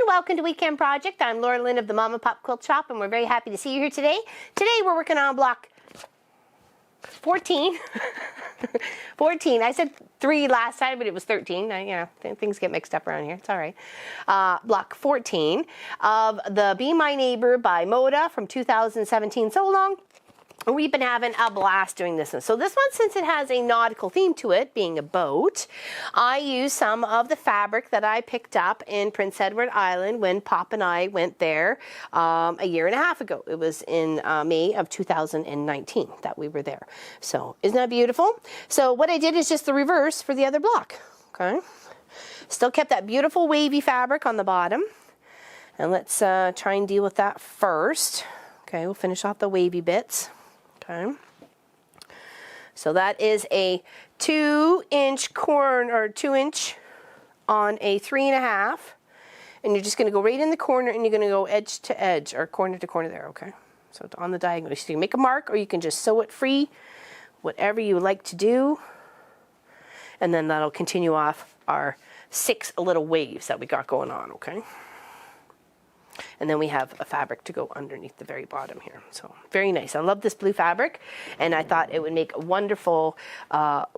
Welcome to Weekend Project. I'm Laura Lynn of the Mama Pop Quilt Shop, and we're very happy to see you here today. Today we're working on block 14. 14. I said 3 last time, but it was 13. Things get mixed up around here. It's all right. Block 14 of the Be My Neighbor by Moda from 2017. So long. We've been having a blast doing this one. So this one, since it has a nautical theme to it, being a boat, I used some of the fabric that I picked up in Prince Edward Island when Pop and I went there a year and a half ago. It was in May of 2019 that we were there. So isn't that beautiful? So what I did is just the reverse for the other block. Okay. Still kept that beautiful wavy fabric on the bottom. And let's try and deal with that first. Okay, we'll finish off the wavy bits. Okay, so that is a 2-inch corner, or 2-inch on a 3.5, and you're just going to go right in the corner, and you're going to go edge to edge or corner to corner there. Okay, so it's on the diagonal. So you can make a mark, or you can just sew it free, whatever you like to do, and then that'll continue off our 6 little waves that we got going on. Okay. And then we have a fabric to go underneath the very bottom here. So very nice. I love this blue fabric, and I thought it would make a wonderful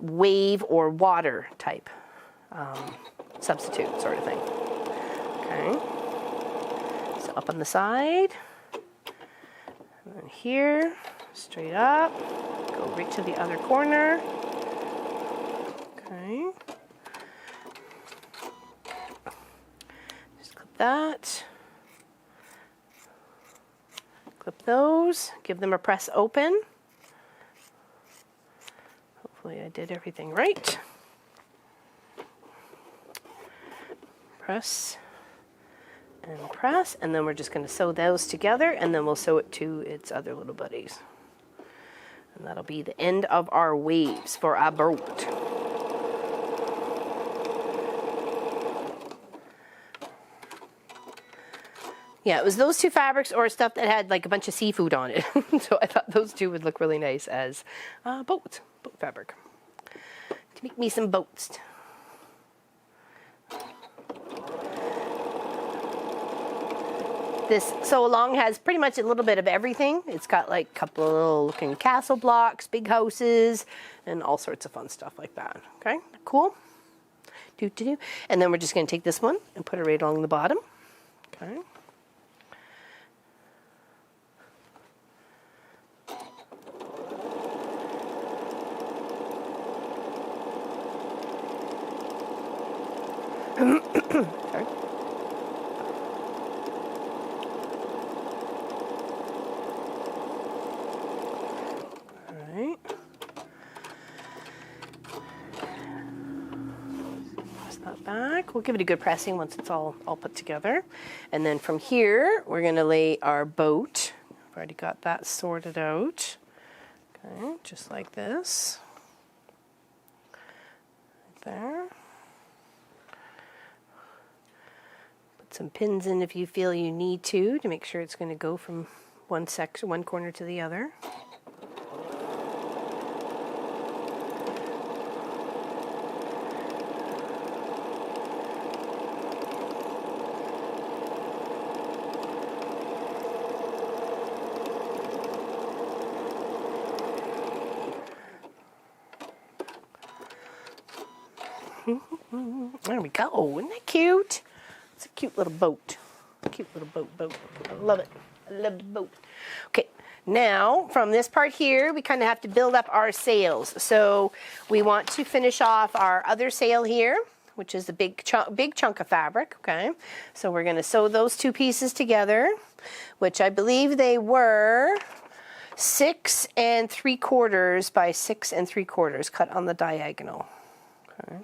wave or water type substitute sort of thing. Okay. So up on the side, and then here, straight up, go right to the other corner. Okay. Just clip that. Clip those, give them a press open. Hopefully I did everything right. Press and press, and then we're just going to sew those together, and then we'll sew it to its other little buddies. And that'll be the end of our waves for our boat. Yeah, it was those 2 fabrics or stuff that had like a bunch of seafood on it. So I thought those 2 would look really nice as boat fabric. To make me some boats. This sew along has pretty much a little bit of everything. It's got like a couple of little looking castle blocks, big houses, and all sorts of fun stuff like that. Okay, cool. And then we're just going to take this one and put it right along the bottom. Okay. Sorry. All right. Press that back. We'll give it a good pressing once it's all put together. And then from here, we're going to lay our boat. I've already got that sorted out. Okay, just like this. Right there. Some pins in if you feel you need to make sure it's going to go from one corner to the other. There we go. Isn't that cute? It's a cute little boat. Cute little boat. I love it. I love the boat. Okay, now from this part here, we kind of have to build up our sails. So we want to finish off our other sail here, which is a big chunk of fabric. Okay, so we're going to sew those 2 pieces together, which I believe they were 6 3/4 by 6 3/4 cut on the diagonal. Okay.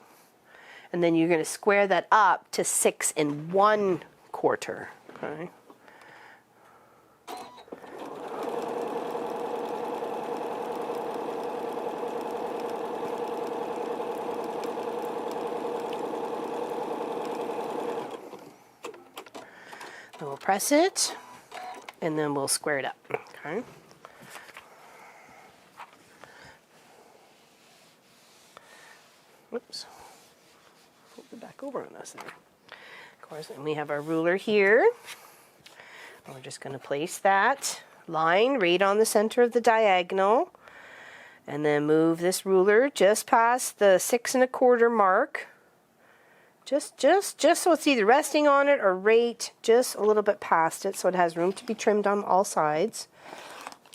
And then you're going to square that up to 6 1/4. Okay. press it, and then we'll square it up. Okay. Whoops. Flip it back over on us there. Of course, and we have our ruler here. And we're just going to place that line right on the center of the diagonal, and then move this ruler just past the 6 1/4 mark. Just so it's either resting on it or right just a little bit past it, so it has room to be trimmed on all sides.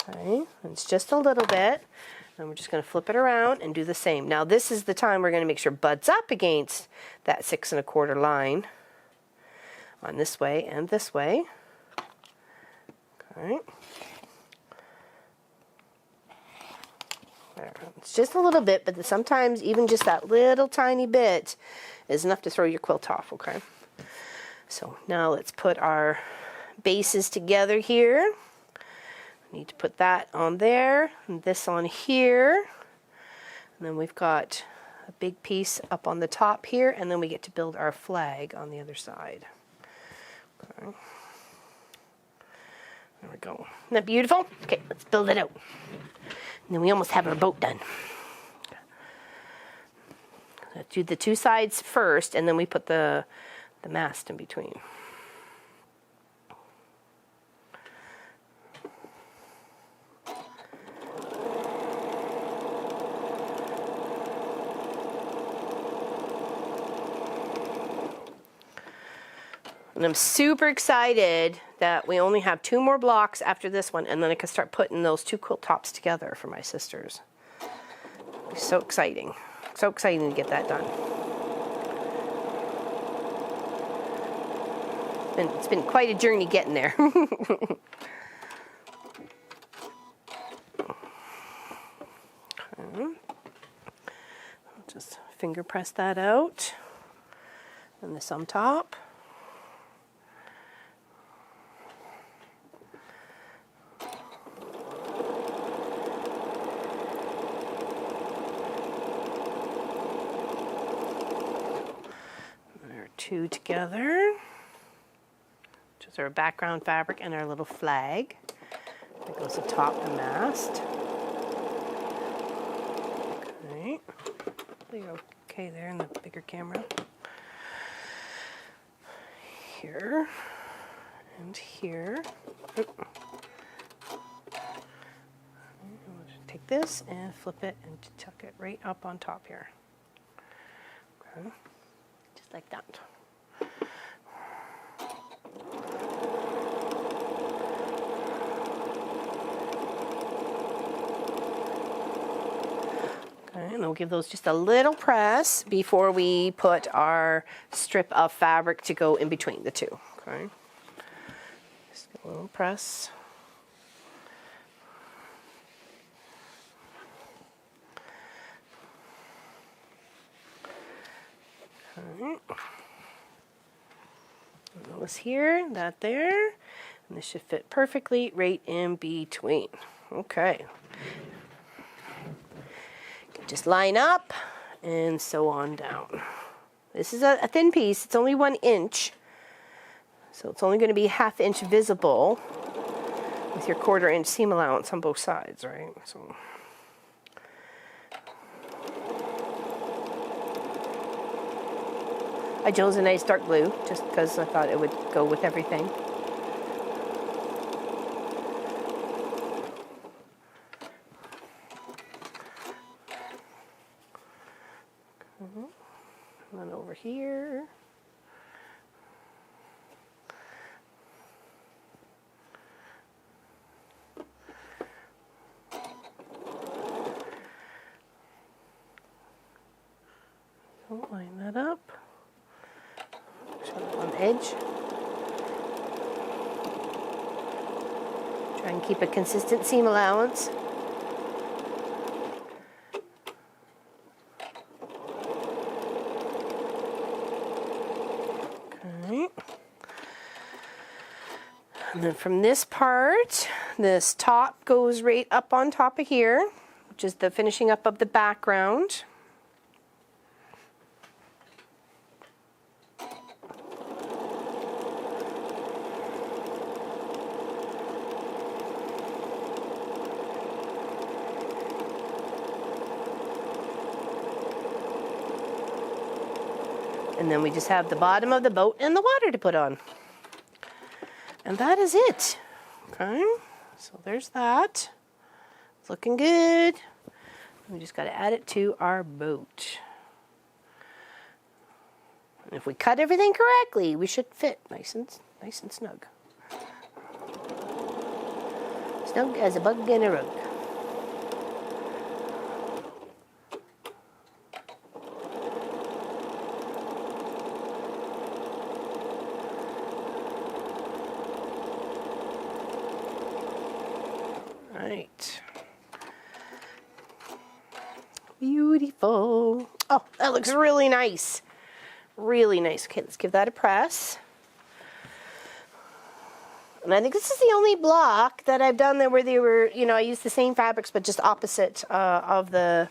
Okay, and it's just a little bit. And we're just going to flip it around and do the same. Now this is the time we're going to make sure butts up against that 6 1/4 line on this way and this way. Okay. There. It's just a little bit, but sometimes even just that little tiny bit is enough to throw your quilt off, okay? So now let's put our bases together here. Need to put that on there, and this on here. And then we've got a big piece up on the top here, and then we get to build our flag on the other side. Okay. There we go. Isn't that beautiful? Okay, let's build it out. And then we almost have our boat done. Let's do the two sides first, and then we put the mast in between. And I'm super excited that we only have 2 more blocks after this one, and then I can start putting those 2 quilt tops together for my sisters. So exciting. So exciting to get that done. It's been quite a journey getting there. Okay. I'll just finger press that out. And this on top. Two together, which is our background fabric and our little flag. That goes atop the mast. Okay, you're okay there in the bigger camera. Here and here. Take this and flip it and tuck it right up on top here. Okay, just like that. Okay, and we'll give those just a little press before we put our strip of fabric to go in between the two. Okay, just a little press. Okay. Those here, that there, and this should fit perfectly right in between. Okay. Just line up and sew on down. This is a thin piece. It's only 1 inch, so it's only going to be 1/2 inch visible with your 1/4 inch seam allowance on both sides, right? So. I chose a nice dark blue just because I thought it would go with everything. And then over here. So line that up. On the edge. Try and keep a consistent seam allowance. Okay. And then from this part, this top goes right up on top of here, which is the finishing up of the background. And then we just have the bottom of the boat and the water to put on. And that is it. Okay, so there's that. It's looking good. We just got to add it to our boat. And if we cut everything correctly, we should fit nice and snug. Snug as a bug in a rug. Right. Beautiful. Oh, that looks really nice. Really nice. Okay, let's give that a press. And I think this is the only block that I've done there where they were, you know, I used the same fabrics but just opposite of the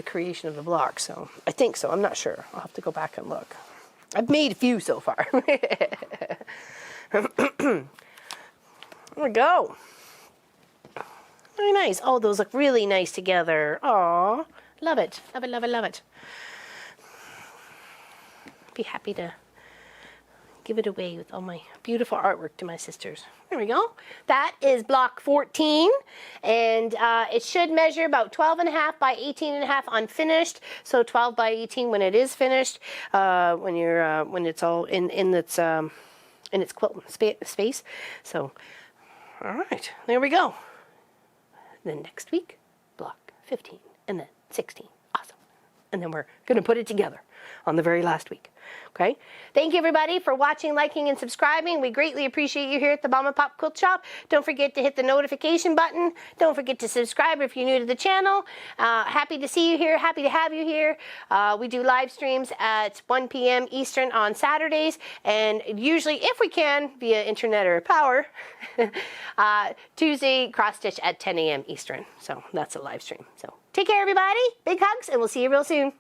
creation of the block. So I think so. I'm not sure. I'll have to go back and look. I've made a few so far. There we go. Very nice. Oh, those look really nice together. Aw, love it. Love it, love it, love it. Be happy to give it away with all my beautiful artwork to my sisters. There we go. That is block 14, and it should measure about 12.5 by 18.5 unfinished. So 12 by 18 when it is finished. When it's all in its quilt space. So, all right, there we go. Then next week, block 15, and then 16. Awesome. And then we're going to put it together on the very last week. Okay? Thank you, everybody, for watching, liking, and subscribing. We greatly appreciate you here at the Mama Pop Quilt Shop. Don't forget to hit the notification button. Don't forget to subscribe if you're new to the channel. Happy to see you here. Happy to have you here. We do live streams at 1 p.m. Eastern on Saturdays, and usually, if we can, via internet or power, Tuesday cross-stitch at 10 a.m. Eastern. So that's a live stream. So take care, everybody. Big hugs, and we'll see you real soon.